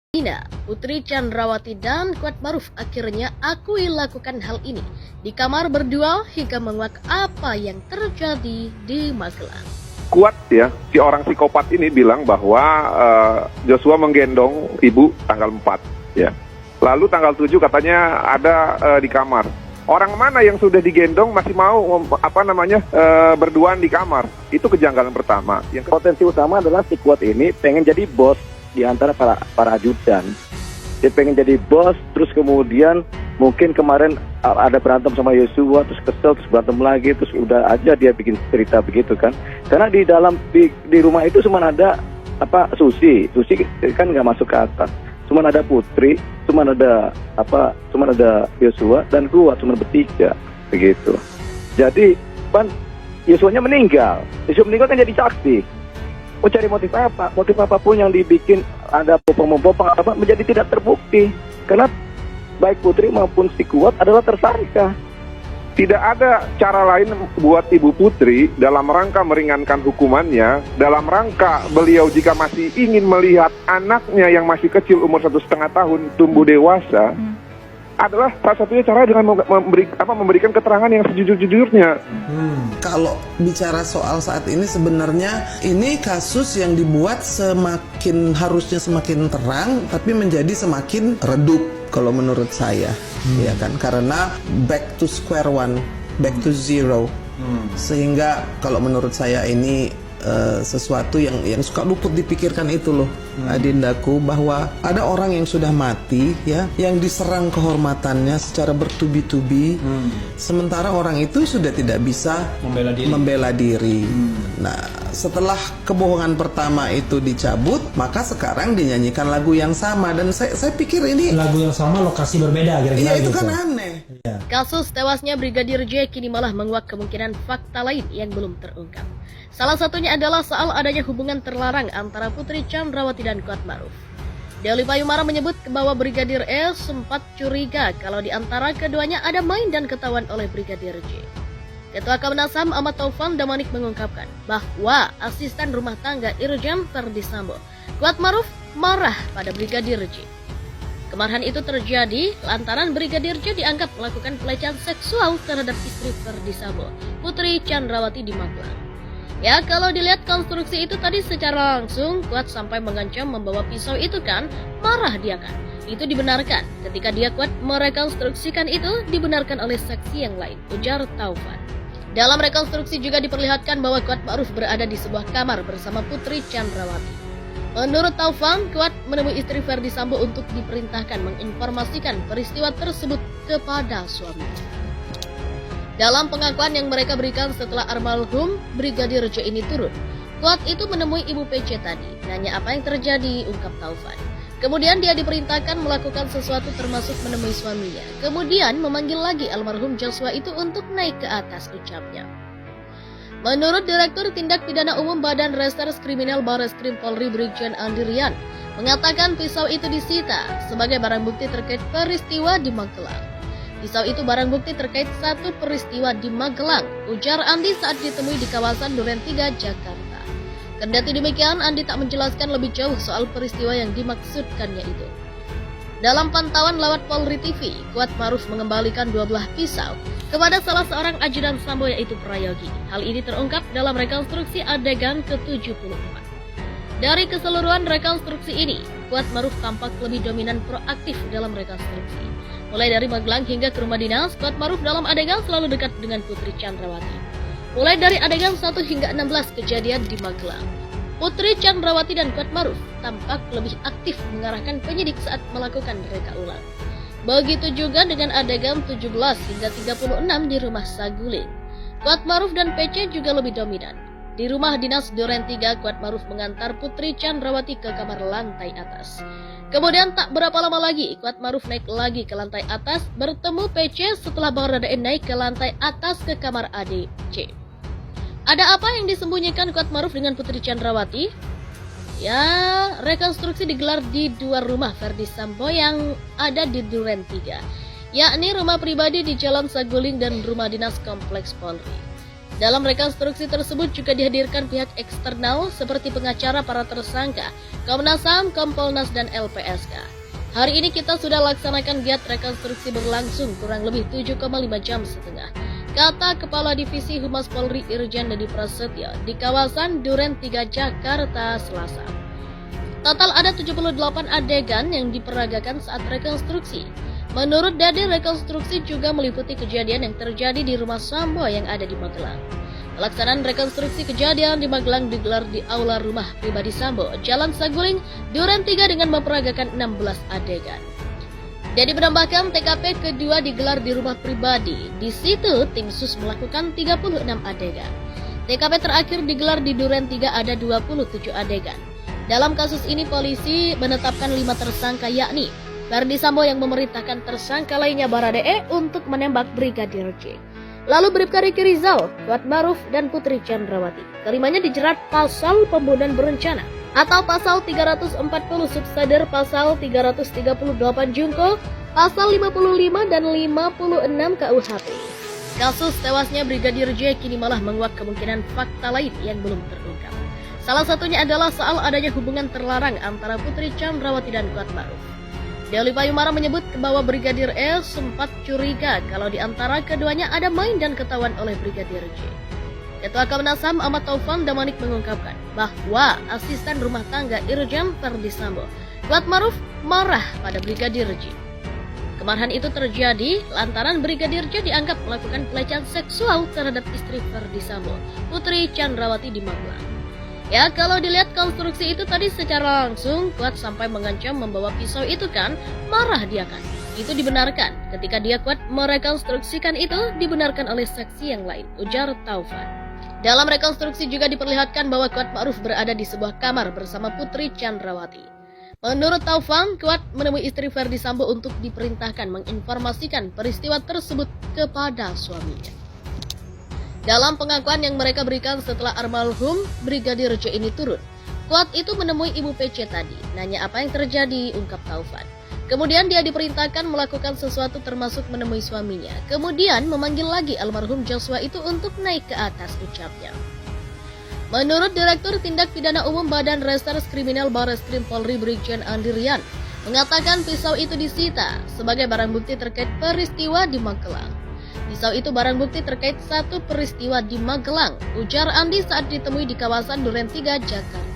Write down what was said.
Nina, Putri Chandrawati dan Kuatmaruf akhirnya akui lakukan hal ini di kamar berdua hingga menguak apa yang terjadi di Magelang. Kuat ya, si orang psikopat ini bilang bahwa Joshua menggendong ibu tanggal 4 ya. Lalu tanggal 7 katanya ada di kamar. Orang mana yang sudah digendong masih mau berduaan di kamar? Itu kejanggalan pertama. Yang potensi utama adalah si Kuat ini pengen jadi bos di antara para ajudan. Dia pengen jadi bos, terus kemudian mungkin kemarin ada berantem sama Yosua, terus kesel, terus berantem lagi, terus udah aja dia bikin cerita begitu kan. Karena di rumah itu cuma ada Susi kan nggak masuk ke atas. Cuma ada Putri, cuma ada Yosua dan Kuat, cuma bertiga begitu. Jadi kan Yosuanya meninggal. Yosua meninggal kan jadi saksi. Mau cari motif apa? Motif apapun yang dibikin ada popong-popong menjadi tidak terbukti. Karena baik Putri maupun si Kuat adalah tersangka. Tidak ada cara lain buat Ibu Putri dalam rangka meringankan hukumannya, dalam rangka beliau jika masih ingin melihat anaknya yang masih kecil umur 1,5 tahun tumbuh dewasa, adalah salah satunya cara dengan memberikan keterangan yang sejujur-jujurnya. Kalau bicara soal saat ini sebenarnya ini kasus yang dibuat harusnya semakin terang tapi menjadi semakin redup kalau menurut saya, ya kan, karena back to square one, back to zero, sehingga kalau menurut saya ini sesuatu yang suka luput dipikirkan itu loh, adindaku, bahwa ada orang yang sudah mati ya, yang diserang kehormatannya secara bertubi-tubi, sementara orang itu sudah tidak bisa membela diri. Nah, setelah kebohongan pertama itu dicabut, maka sekarang dinyanyikan lagu yang sama, dan saya pikir ini lagu yang sama, lokasi berbeda kira-kira. Iya, itu gitu. kan aneh. Kasus tewasnya Brigadir J kini malah menguak kemungkinan fakta lain yang belum terungkap. Salah satunya adalah soal adanya hubungan terlarang antara Putri Chandrawati dan Kuatmaruf. Dewi Payumara menyebut bahwa Brigadir E sempat curiga kalau di antara keduanya ada main dan ketahuan oleh Brigadir J. Ketua Komnas HAM Ahmad Taufan Damanik mengungkapkan bahwa asisten rumah tangga Irjen Verdi Sambo, Kuatmaruf, marah pada Brigadir J. Kemarahan itu terjadi lantaran Brigadir J dianggap melakukan pelecehan seksual terhadap istri Verdi Sambo, Putri Chandrawati di Magelang. Ya, kalau dilihat konstruksi itu tadi secara langsung, Kuat sampai mengancam membawa pisau itu kan, marah dia kan. Itu dibenarkan. Ketika dia Kuat merekonstruksikan itu, dibenarkan oleh saksi yang lain, ujar Taufan. Dalam rekonstruksi juga diperlihatkan bahwa Kuatmaruf berada di sebuah kamar bersama Putri Chandrawati. Menurut Taufan, Kuat menemui istri Verdi Sambo untuk diperintahkan menginformasikan peristiwa tersebut kepada suaminya. Dalam pengakuan yang mereka berikan setelah almarhum Brigadir J ini turun, Kuat itu menemui Ibu PC tadi. Nanya apa yang terjadi, ungkap Taufan. Kemudian dia diperintahkan melakukan sesuatu termasuk menemui suaminya. Kemudian memanggil lagi almarhum Joshua itu untuk naik ke atas, ucapnya. Menurut Direktur Tindak Pidana Umum Badan Reserse Kriminal Barreskrim Polri Brigjen Andi Rian, mengatakan pisau itu disita sebagai barang bukti terkait peristiwa di Magelang. Pisau itu barang bukti terkait satu peristiwa di Magelang, ujar Andi saat ditemui di kawasan Duren 3, Jakarta. Kendati demikian, Andi tak menjelaskan lebih jauh soal peristiwa yang dimaksudkannya itu. Dalam pantauan lewat Polri TV, Kuatmaruf mengembalikan 2 belah pisau kepada salah seorang ajudan Sambo yaitu Prayogi. Hal ini terungkap dalam rekonstruksi adegan ke-74. Dari keseluruhan rekonstruksi ini, Kuatmaruf tampak lebih dominan proaktif dalam rekonstruksi. Mulai dari Magelang hingga ke rumah dinas, Kuatmaruf dalam adegan selalu dekat dengan Putri Chandrawati. Mulai dari adegan 1 hingga 16 kejadian di Magelang, Putri Chandrawati dan Kuatmaruf tampak lebih aktif mengarahkan penyidik saat melakukan reka ulang. Begitu juga dengan adegan 17 hingga 36 di rumah Saguling. Kuatmaruf dan PC juga lebih dominan. Di rumah dinas Duren 3, Kuatmaruf mengantar Putri Chandrawati ke kamar lantai atas. Kemudian tak berapa lama lagi, Kuatmaruf naik lagi ke lantai atas, bertemu PC setelah Baradae naik ke lantai atas ke kamar ADC. Ada apa yang disembunyikan Kuatmaruf dengan Putri Chandrawati? Ya, rekonstruksi digelar di 2 rumah Verdi Sambo yang ada di Duren 3, yakni rumah pribadi di Jalan Saguling dan rumah dinas Kompleks Polri. Dalam rekonstruksi tersebut juga dihadirkan pihak eksternal seperti pengacara para tersangka, Komnas HAM, Kompolnas, dan LPSK. Hari ini kita sudah laksanakan giat rekonstruksi berlangsung kurang lebih 7,5 jam setengah, kata Kepala Divisi Humas Polri Irjen Dedi Prasetyo di kawasan Duren 3 Jakarta Selasa. Total ada 78 adegan yang diperagakan saat rekonstruksi. Menurut Dedi, rekonstruksi juga meliputi kejadian yang terjadi di rumah Sambo yang ada di Magelang. Pelaksanaan rekonstruksi kejadian di Magelang digelar di aula rumah pribadi Sambo, Jalan Saguling, Duren 3 dengan memperagakan 16 adegan. Dedi menambahkan TKP kedua digelar di rumah pribadi. Di situ tim sus melakukan 36 adegan. TKP terakhir digelar di Duren 3 ada 27 adegan. Dalam kasus ini polisi menetapkan 5 tersangka yakni Verdi Sambo yang memerintahkan tersangka lainnya Baradae untuk menembak Brigadir J. Lalu Bribka Riki Rizal, Kuatmaruf, dan Putri Chandrawati. Kelimanya dijerat pasal pembunuhan berencana atau pasal 340 subsider, pasal 338 Junko, pasal 55 dan 56 KUHP. Kasus tewasnya Brigadir J kini malah menguak kemungkinan fakta lain yang belum terungkap. Salah satunya adalah soal adanya hubungan terlarang antara Putri Chandrawati dan Kuatmaruf. Deoli Payumara menyebut bahwa Brigadir E sempat curiga kalau di antara keduanya ada main dan ketahuan oleh Brigadir J. Ketua Komnas HAM Ahmad Taufan Damanik mengungkapkan bahwa asisten rumah tangga Irjen Verdi Sambo, Kuatmaruf, marah pada Brigadir J. Kemarahan itu terjadi lantaran Brigadir J dianggap melakukan pelecehan seksual terhadap istri Verdi Sambo, Putri Chandrawati di Magelang. Ya, kalau dilihat konstruksi itu tadi secara langsung, Kuat sampai mengancam membawa pisau itu kan, marah dia kan. Itu dibenarkan. Ketika dia Kuat merekonstruksikan itu, dibenarkan oleh saksi yang lain, ujar Taufan. Dalam rekonstruksi juga diperlihatkan bahwa Kuat Ma'ruf berada di sebuah kamar bersama Putri Chandrawati. Menurut Taufan, Kuat menemui istri Verdi Sambo untuk diperintahkan menginformasikan peristiwa tersebut kepada suaminya. Dalam pengakuan yang mereka berikan setelah almarhum Brigadir J ini turun, Kuat itu menemui Ibu PC tadi, nanya apa yang terjadi, ungkap Taufan. Kemudian dia diperintahkan melakukan sesuatu termasuk menemui suaminya. Kemudian memanggil lagi almarhum Joshua itu untuk naik ke atas, ucapnya. Menurut Direktur Tindak Pidana Umum Badan Reserse Kriminal Barreskrim Polri Brigjen Andirian, mengatakan pisau itu disita sebagai barang bukti terkait peristiwa di Magelang. Pisau itu barang bukti terkait satu peristiwa di Magelang, ujar Andi saat ditemui di kawasan Duren 3 Jakarta.